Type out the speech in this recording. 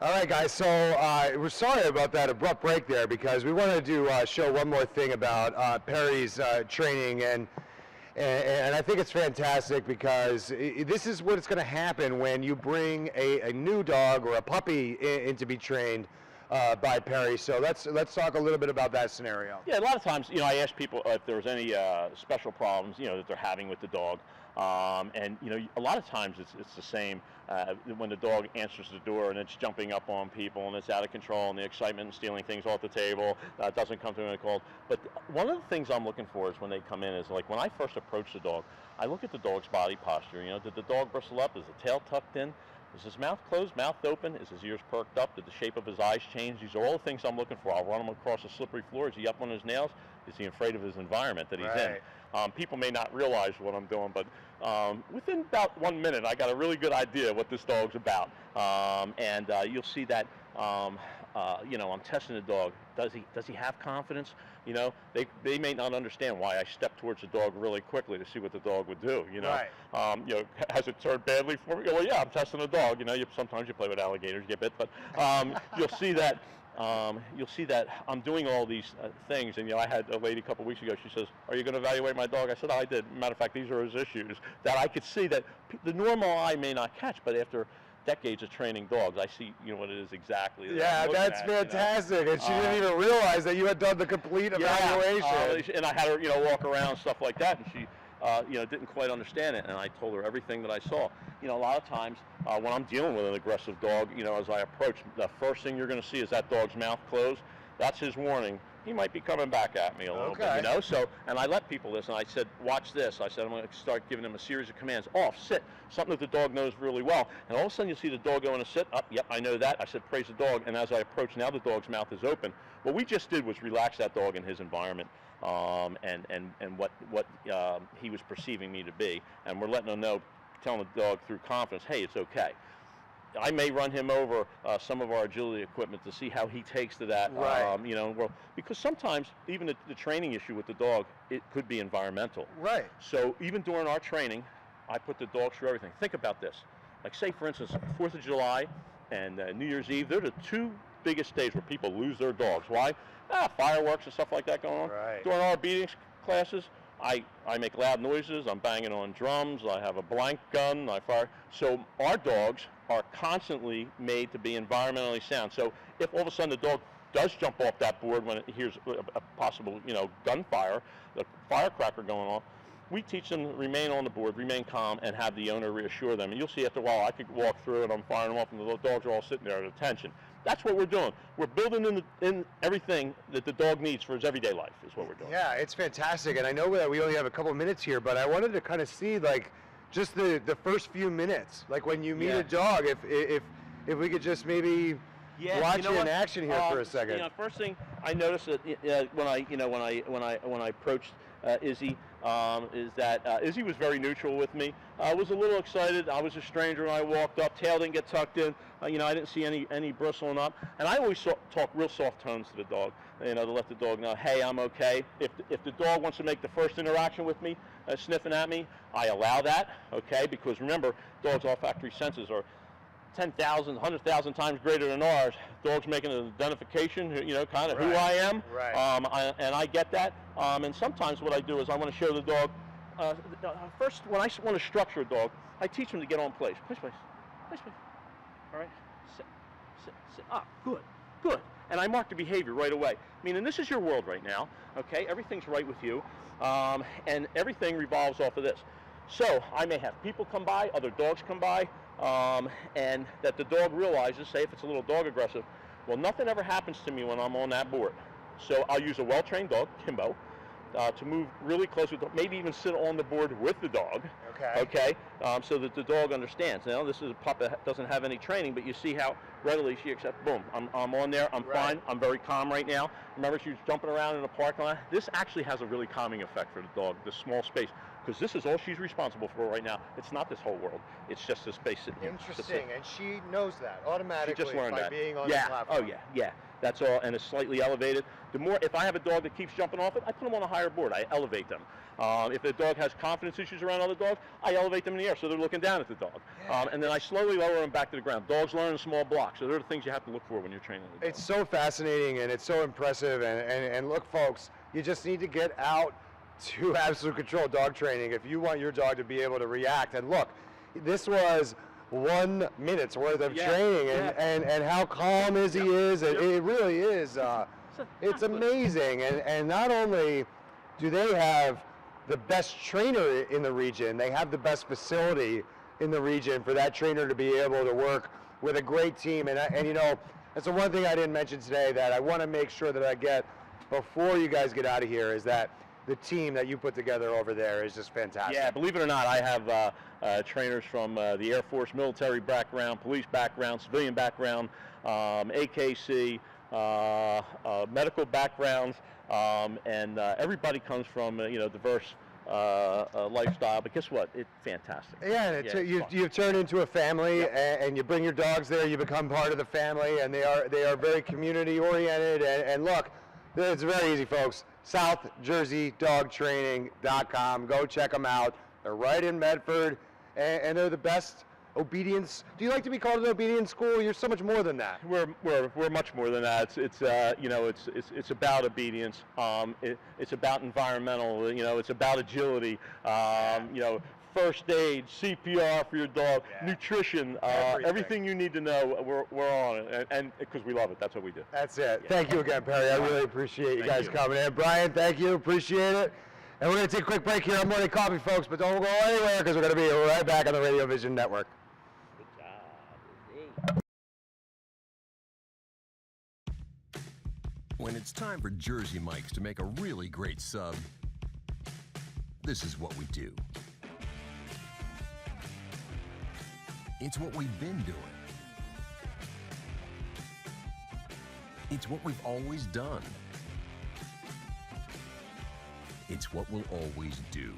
All right, guys, so we're sorry about that abrupt break there because we wanted to show one more thing about Perry's training, and I think it's fantastic because this is what's going to happen when you bring a new dog or a puppy in to be trained by Perry. So let's talk a little bit about that scenario. Yeah, a lot of times, I ask people if there's any special problems, that they're having with the dog, and a lot of times it's the same when the dog answers the door and it's jumping up on people and it's out of control and the excitement and stealing things off the table doesn't come to me cold. But one of the things I'm looking for is when they come in is like when I first approach the dog, I look at the dog's body posture. Did the dog bristle up? Is the tail tucked in? Is his mouth closed, mouth open? Is his ears perked up? Did the shape of his eyes change? These are all the things I'm looking for. I'll run him across a slippery floor. Is he up on his nails? Is he afraid of his environment that he's in? People may not realize what I'm doing, but within about 1 minute, I got a really good idea what this dog's about. And you'll see that, I'm testing the dog. Does he have confidence? They may not understand why I step towards the dog really quickly to see what the dog would do. Has it turned badly for me? Well, yeah, I'm testing the dog. Sometimes you play with alligators, you get bit, but you'll see that. I'm doing all these things, and I had a lady a couple weeks ago. She says, "Are you going to evaluate my dog?" I said, "Oh, I did. Matter of fact, these are his issues that I could see that the normal eye may not catch, but after decades of training dogs, I see what it is exactly. Yeah, that's fantastic. And she didn't even realize that you had done the complete evaluation. And I had her, walk around, stuff like that, and she, didn't quite understand it. And I told her everything that I saw. A lot of times when I'm dealing with an aggressive dog, as I approach, the first thing you're going to see is that dog's mouth closed. That's his warning. He might be coming back at me a little bit, So, and I let people listen. I said, watch this. I said, I'm going to start giving them a series of commands. Off, sit, something that the dog knows really well. And all of a sudden you see the dog going to sit up. Yep, I know that. I said, praise the dog. And as I approach, now the dog's mouth is open. What we just did was relax that dog in his environment and what he was perceiving me to be. And we're letting him know, telling the dog through confidence, hey, it's okay. I may run him over some of our agility equipment to see how he takes to that, because sometimes even the training issue with the dog, it could be environmental. Right. So even during our training, I put the dog through everything. Think about this. Like say, for instance, 4th of July and New Year's Eve, they're the two biggest days where people lose their dogs. Why? Fireworks and stuff like that going on. Right. During our obedience classes, I make loud noises, I'm banging on drums, I have a blank gun, I fire. So our dogs are constantly made to be environmentally sound. So if all of a sudden the dog does jump off that board when it hears a possible, gunfire, the firecracker going off, we teach them to remain on the board, remain calm, and have the owner reassure them. And you'll see after a while, I could walk through and I'm firing them off, and the dogs are all sitting there at attention. That's what we're doing. We're building in everything that the dog needs for his everyday life is what we're doing. Yeah, it's fantastic. And I know that we only have a couple minutes here, but I wanted to kind of see, like, just the first few minutes. Like, when you meet a dog, if we could just maybe watch you in action here for a second. First thing I noticed that when I approached Izzy, is that Izzy was very neutral with me. I was a little excited. I was a stranger when I walked up. Tail didn't get tucked in. I didn't see any bristling up. And I always talk real soft tones to the dog, to let the dog know, hey, I'm okay. If the dog wants to make the first interaction with me, sniffing at me, I allow that, okay? Because remember, dogs' olfactory senses are 10,000, 100,000 times greater than ours. Dog's making an identification, kind of who I am. Right. And I get that. And sometimes what I do is I want to show the dog, first when I want to structure a dog, I teach him to get on place. Place. All right, sit. Good. And I mark the behavior right away. Meaning this is your world right now, okay? Everything's right with you, and everything revolves off of this. So I may have people come by, other dogs come by, and that the dog realizes, say if it's a little dog aggressive, well, nothing ever happens to me when I'm on that board. So I'll use a well-trained dog, Kimbo, to move really close with the dog, maybe even sit on the board with the dog. Okay. So that the dog understands. Now this is a pup that doesn't have any training, but you see how readily she accepts. Boom, I'm on there. I'm fine. I'm very calm right now. Remember, she was jumping around in the parking lot. This actually has a really calming effect for the dog. This small space. because this is all she's responsible for right now. It's not this whole world. It's just this space sitting here. Interesting, and she knows that automatically she just learned by that. being on yeah. the platform. Oh yeah. That's all, and it's slightly elevated. The more, if I have a dog that keeps jumping off it, I put them on a higher board. I elevate them. If the dog has confidence issues around other dogs, I elevate them in the air so they're looking down at the dog. Yeah. And then I slowly lower them back to the ground. Dogs learn in small blocks, so they're the things you have to look for when you're training the dog. It's so fascinating and it's so impressive. And look, folks, you just need to get out to absolute control dog training if you want your dog to be able to react. And look, this was 1 minute's worth of training, and how calm he is. It really is. It's amazing. And not only do they have the best trainer in the region, they have the best facility in the region for that trainer to be able to work with a great team. And you know, that's the one thing I didn't mention today that I want to make sure that I get before you guys get out of here is that the team that you put together over there is just fantastic. Yeah, believe it or not, I have trainers from the Air Force, military background, police background, civilian background, AKC, medical backgrounds, and everybody comes from diverse lifestyle. But guess what? It's fantastic. Yeah, and you've turned into a family, and you bring your dogs there. You become part of the family, and they are very community oriented. And look, it's very easy, folks. SouthJerseyDogTraining.com. Go check them out. They're right in Medford, and they're the best obedience. Do you like to be called an obedience school? You're so much more than that. We're much more than that. It's about obedience. It's about environmental. It's about agility. First aid, CPR for your dog, nutrition, everything you need to know. We're on it, and because we love it, that's what we do. That's it. Yeah. Thank you again, Perry. I really appreciate you guys coming in. Brian, thank you. Appreciate it. And we're going to take a quick break here on Morning Coffee, folks, but don't go anywhere because we're going to be right back on the Radio Vision Network. Good job. When it's time for Jersey Mike's to make a really great sub, this is what we do. It's what we've been doing. It's what we've always done. It's what we'll always do.